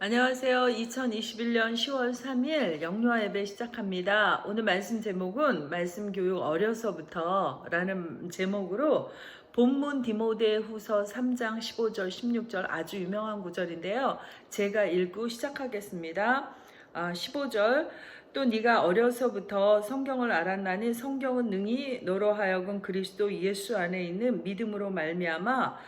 안녕하세요. 2021년 10월 3일 영유아 예배 시작합니다. 오늘 말씀 제목은 말씀 교육 어려서부터 라는 제목으로 본문 디모데후서 3장 15절 16절 아주 유명한 구절인데요. 제가 읽고 시작하겠습니다. 15절 또 네가 어려서부터 성경을 알았나니 성경은 능히 너로 하여금 그리스도 예수 안에 있는 믿음으로 말미암아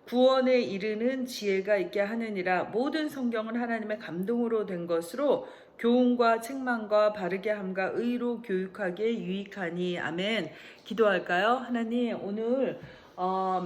구원에 이르는 지혜가 있게 하느니라. 모든 성경은 하나님의 감동으로 된 것으로 교훈과 책망과 바르게 함과 의로 교육하기에 유익하니. 아멘. 기도할까요? 하나님, 오늘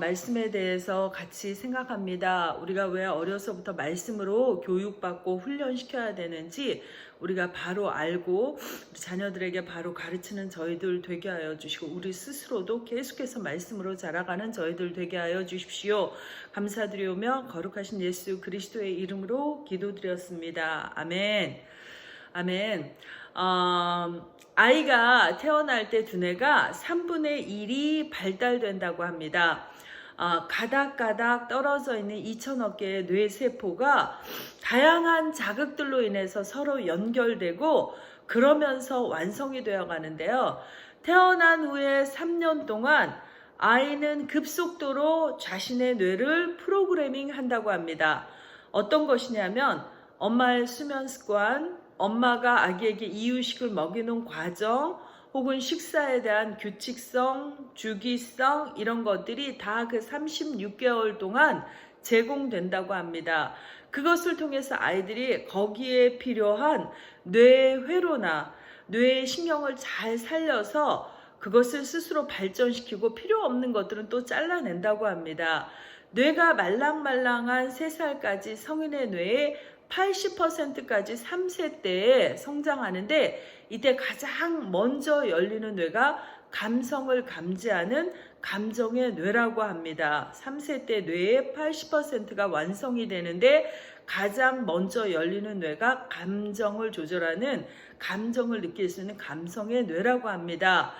말씀에 대해서 같이 생각합니다. 우리가 왜 어려서부터 말씀으로 교육받고 훈련시켜야 되는지 우리가 바로 알고 우리 자녀들에게 바로 가르치는 저희들 되게 하여 주시고, 우리 스스로도 계속해서 말씀으로 자라가는 저희들 되게 하여 주십시오. 감사드리오며 거룩하신 예수 그리스도의 이름으로 기도드렸습니다. 아멘. 아멘. 아이가 태어날 때 두뇌가 3분의 1이 발달된다고 합니다. 가닥가닥 떨어져 있는 2천억 개의 뇌세포가 다양한 자극들로 인해서 서로 연결되고 그러면서 완성이 되어 가는데요. 태어난 후에 3년 동안 아이는 급속도로 자신의 뇌를 프로그래밍 한다고 합니다. 어떤 것이냐면 엄마의 수면 습관, 엄마가 아기에게 이유식을 먹이는 과정, 혹은 식사에 대한 규칙성, 주기성 이런 것들이 다 그 36개월 동안 제공된다고 합니다. 그것을 통해서 아이들이 거기에 필요한 뇌 회로나 뇌의 신경을 잘 살려서 그것을 스스로 발전시키고 필요 없는 것들은 또 잘라낸다고 합니다. 뇌가 말랑말랑한 3살까지 성인의 뇌에 80%까지 3세 때에 성장하는데, 이때 가장 먼저 열리는 뇌가 감성을 감지하는 감정의 뇌라고 합니다. 3세 때 뇌의 80%가 완성이 되는데 가장 먼저 열리는 뇌가 감정을 조절하는, 감정을 느낄 수 있는 감성의 뇌라고 합니다.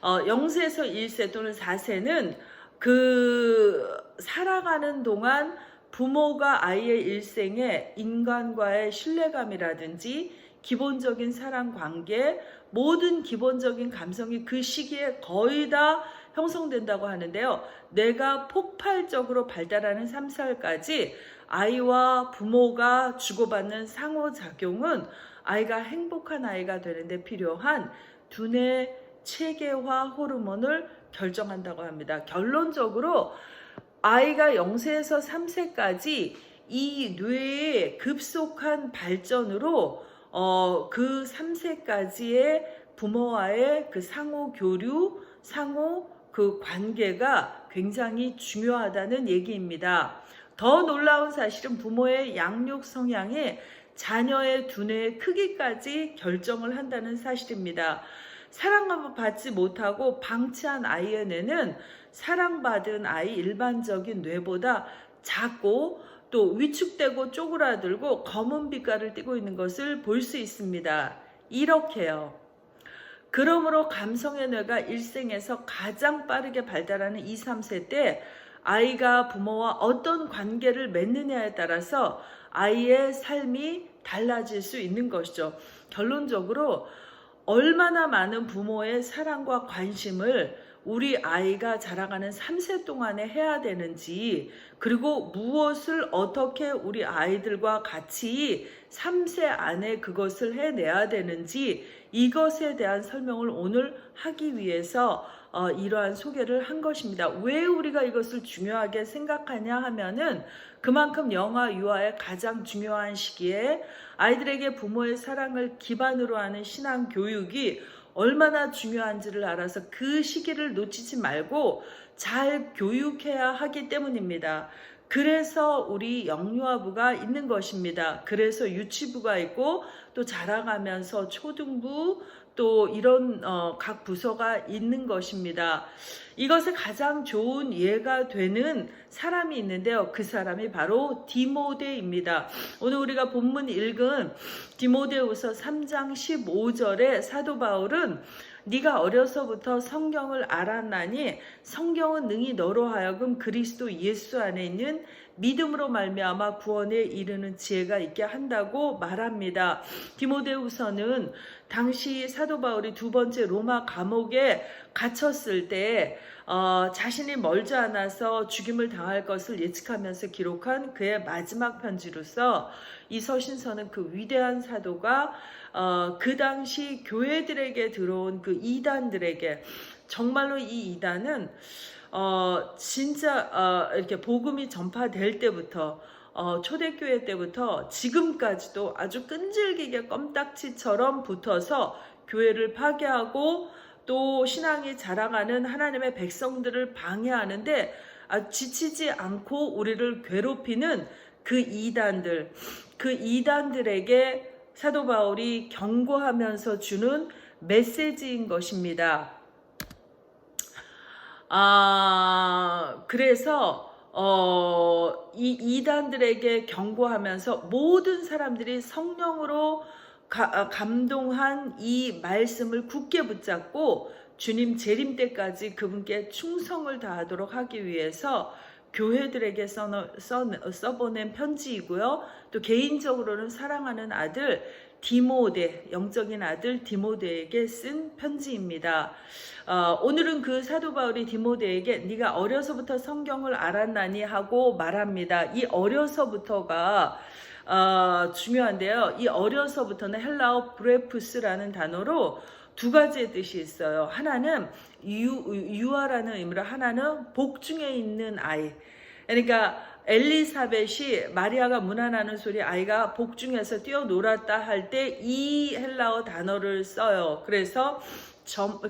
0세에서 1세 또는 4세는 그 살아가는 동안 부모가 아이의 일생에 인간과의 신뢰감이라든지 기본적인 사랑 관계, 모든 기본적인 감성이 그 시기에 거의 다 형성된다고 하는데요. 뇌가 폭발적으로 발달하는 3살까지 아이와 부모가 주고받는 상호작용은 아이가 행복한 아이가 되는데 필요한 두뇌 체계화 호르몬을 결정한다고 합니다. 결론적으로 아이가 0세에서 3세까지 이 뇌의 급속한 발전으로 그 3세까지의 부모와의 그 상호 교류, 상호 그 관계가 굉장히 중요하다는 얘기입니다. 더 놀라운 사실은 부모의 양육 성향이 자녀의 두뇌의 크기까지 결정을 한다는 사실입니다. 사랑을 받지 못하고 방치한 아이의 뇌는 사랑받은 아이 일반적인 뇌보다 작고 또 위축되고 쪼그라들고 검은 빛깔을 띠고 있는 것을 볼 수 있습니다. 이렇게요. 그러므로 감성의 뇌가 일생에서 가장 빠르게 발달하는 2, 3세 때 아이가 부모와 어떤 관계를 맺느냐에 따라서 아이의 삶이 달라질 수 있는 것이죠. 결론적으로 얼마나 많은 부모의 사랑과 관심을 우리 아이가 자라가는 3세 동안에 해야 되는지, 그리고 무엇을 어떻게 우리 아이들과 같이 3세 안에 그것을 해내야 되는지, 이것에 대한 설명을 오늘 하기 위해서 이러한 소개를 한 것입니다. 왜 우리가 이것을 중요하게 생각하냐 하면은 그만큼 영아 유아의 가장 중요한 시기에 아이들에게 부모의 사랑을 기반으로 하는 신앙 교육이 얼마나 중요한지를 알아서 그 시기를 놓치지 말고 잘 교육해야 하기 때문입니다. 그래서 우리 영유아부가 있는 것입니다. 그래서 유치부가 있고 또 자라가면서 초등부 또 이런 각 부서가 있는 것입니다. 이것에 가장 좋은 예가 되는 사람이 있는데요. 그 사람이 바로 디모데입니다. 오늘 우리가 본문 읽은 디모데후서 3장 15절에 사도 바울은 네가 어려서부터 성경을 알았나니 성경은 능히 너로 하여금 그리스도 예수 안에 있는 믿음으로 말미암아 구원에 이르는 지혜가 있게 한다고 말합니다. 디모데후서는 당시 사도 바울이 두 번째 로마 감옥에 갇혔을 때 자신이 멀지 않아서 죽임을 당할 것을 예측하면서 기록한 그의 마지막 편지로서 이 서신서는 그 위대한 사도가 그 당시 교회들에게 들어온 그 이단들에게, 정말로 이 이단은 진짜 이렇게 복음이 전파될 때부터 초대교회 때부터 지금까지도 아주 끈질기게 껌딱지처럼 붙어서 교회를 파괴하고 또 신앙이 자라가는 하나님의 백성들을 방해하는데 지치지 않고 우리를 괴롭히는 그 이단들에게 사도 바울이 경고하면서 주는 메시지인 것입니다. 그래서 이 이단들에게 경고하면서 모든 사람들이 성령으로 감동한 이 말씀을 굳게 붙잡고 주님 재림 때까지 그분께 충성을 다하도록 하기 위해서 교회들에게 써보낸 편지이고요. 또 개인적으로는 사랑하는 아들 디모데, 영적인 아들 디모데에게 쓴 편지입니다. 오늘은 그 사도 바울이 디모데에게 네가 어려서부터 성경을 알았나니 하고 말합니다. 이 어려서부터가 중요한데요. 이 어려서부터는 헬라어 브레푸스라는 단어로 두 가지의 뜻이 있어요. 하나는 유아라는 의미로, 하나는 복중에 있는 아이. 그러니까 엘리사벳이 마리아가 문안하는 소리 아이가 복중에서 뛰어놀았다 할 때 이 헬라어 단어를 써요. 그래서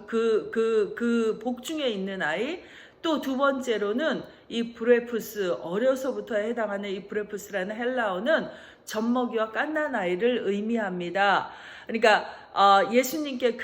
그 복중에 있는 아이, 또 두 번째로는 이 브레푸스, 어려서부터 해당하는 이 브레푸스라는 헬라어는 젖먹이와 갓난 아이를 의미합니다. 그러니까 예수님께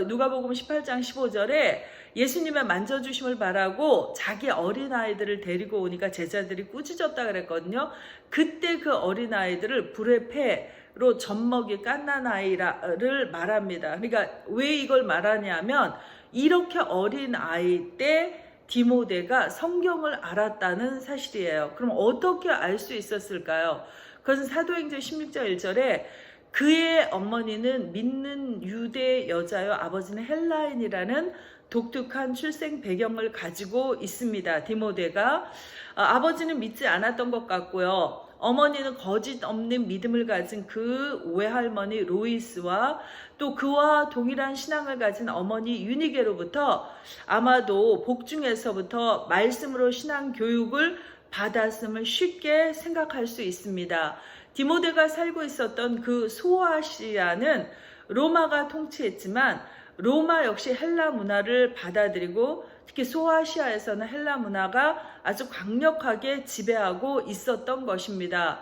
누가복음 18장 15절에 예수님의 만져주심을 바라고 자기 어린아이들을 데리고 오니까 제자들이 꾸짖었다 그랬거든요. 그때 그 어린아이들을 브레페로 젖먹이 갓난아이를 말합니다. 그러니까 왜 이걸 말하냐면 이렇게 어린아이 때 디모데가 성경을 알았다는 사실이에요. 그럼 어떻게 알 수 있었을까요? 그것은 사도행전 16장 1절에 그의 어머니는 믿는 유대 여자요 아버지는 헬라인이라는 독특한 출생 배경을 가지고 있습니다. 디모데가 아버지는 믿지 않았던 것 같고요. 어머니는 거짓 없는 믿음을 가진 그 외할머니 로이스와 또 그와 동일한 신앙을 가진 어머니 유니게로부터 아마도 복중에서부터 말씀으로 신앙 교육을 받았음을 쉽게 생각할 수 있습니다. 디모데가 살고 있었던 그 소아시아는 로마가 통치했지만 로마 역시 헬라 문화를 받아들이고 특히 소아시아에서는 헬라 문화가 아주 강력하게 지배하고 있었던 것입니다.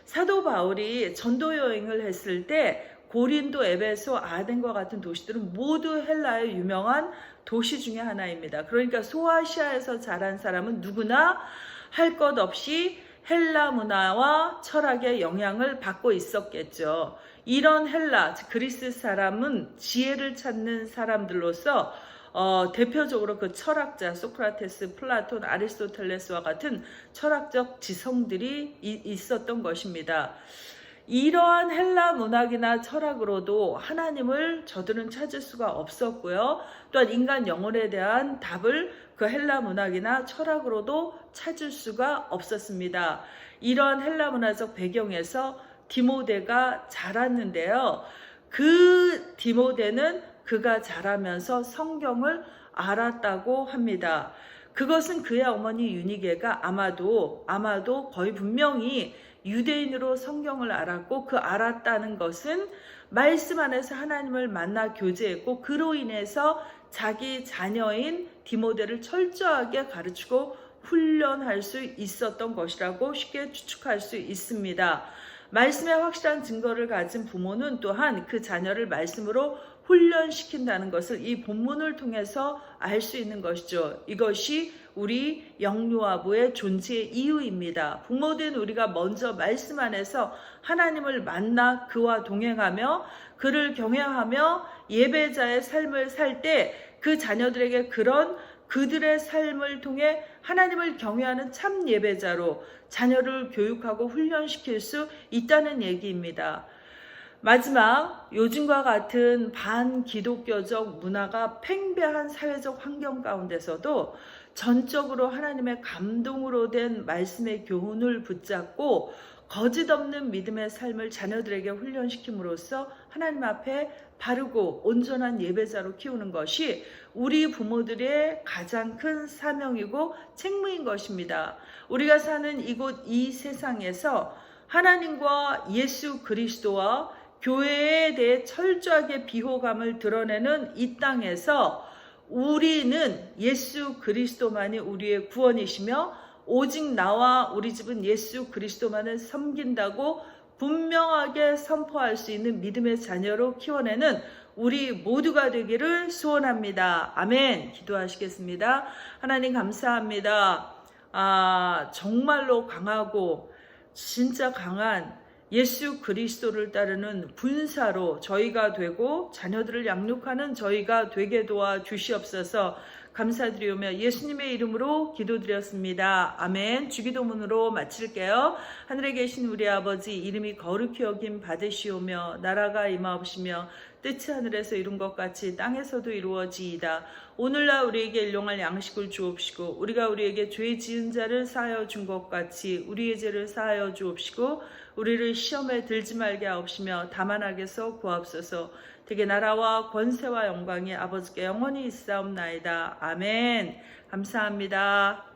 사도 바울이 전도 여행을 했을 때 고린도, 에베소, 아덴과 같은 도시들은 모두 헬라의 유명한 도시 중에 하나입니다. 그러니까 소아시아에서 자란 사람은 누구나 할 것 없이 헬라 문화와 철학의 영향을 받고 있었겠죠. 이런 헬라, 즉 그리스 사람은 지혜를 찾는 사람들로서 대표적으로 그 철학자 소크라테스, 플라톤, 아리스토텔레스와 같은 철학적 지성들이 있었던 것입니다. 이러한 헬라 문학이나 철학으로도 하나님을 저들은 찾을 수가 없었고요. 또한 인간 영혼에 대한 답을 그 헬라 문학이나 철학으로도 찾을 수가 없었습니다. 이러한 헬라 문화적 배경에서 디모데가 자랐는데요. 그 디모데는 그가 자라면서 성경을 알았다고 합니다. 그것은 그의 어머니 유니게가 아마도 거의 분명히 유대인으로 성경을 알았고 그 알았다는 것은 말씀 안에서 하나님을 만나 교제했고 그로 인해서 자기 자녀인 디모데를 철저하게 가르치고 훈련할 수 있었던 것이라고 쉽게 추측할 수 있습니다. 말씀에 확실한 증거를 가진 부모는 또한 그 자녀를 말씀으로 훈련시킨다는 것을 이 본문을 통해서 알 수 있는 것이죠. 이것이 우리 영유아부의 존재의 이유입니다. 부모된 우리가 먼저 말씀 안에서 하나님을 만나 그와 동행하며 그를 경외하며 예배자의 삶을 살 때 그 자녀들에게 그런 그들의 삶을 통해 하나님을 경외하는 참 예배자로 자녀를 교육하고 훈련시킬 수 있다는 얘기입니다. 마지막, 요즘과 같은 반기독교적 문화가 팽배한 사회적 환경 가운데서도 전적으로 하나님의 감동으로 된 말씀의 교훈을 붙잡고 거짓 없는 믿음의 삶을 자녀들에게 훈련시킴으로써 하나님 앞에 바르고 온전한 예배자로 키우는 것이 우리 부모들의 가장 큰 사명이고 책무인 것입니다. 우리가 사는 이곳 이 세상에서 하나님과 예수 그리스도와 교회에 대해 철저하게 비호감을 드러내는 이 땅에서 우리는 예수 그리스도만이 우리의 구원이시며 오직 나와 우리 집은 예수 그리스도만을 섬긴다고 분명하게 선포할 수 있는 믿음의 자녀로 키워내는 우리 모두가 되기를 소원합니다. 아멘. 기도하시겠습니다. 하나님 감사합니다. 정말로 강하고 진짜 강한 예수 그리스도를 따르는 군사로 저희가 되고 자녀들을 양육하는 저희가 되게 도와 주시옵소서. 감사드리오며 예수님의 이름으로 기도드렸습니다. 아멘. 주기도문으로 마칠게요. 하늘에 계신 우리 아버지, 이름이 거룩히 여김 받으시오며 나라가 임하옵시며 뜻이 하늘에서 이룬 것 같이 땅에서도 이루어지이다. 오늘날 우리에게 일용할 양식을 주옵시고 우리가 우리에게 죄 지은 자를 사하여 준 것 같이 우리의 죄를 사하여 주옵시고 우리를 시험에 들지 말게 하옵시며 다만 악에서 구하옵소서. 되게 나라와 권세와 영광이 아버지께 영원히 있사옵나이다. 아멘. 감사합니다.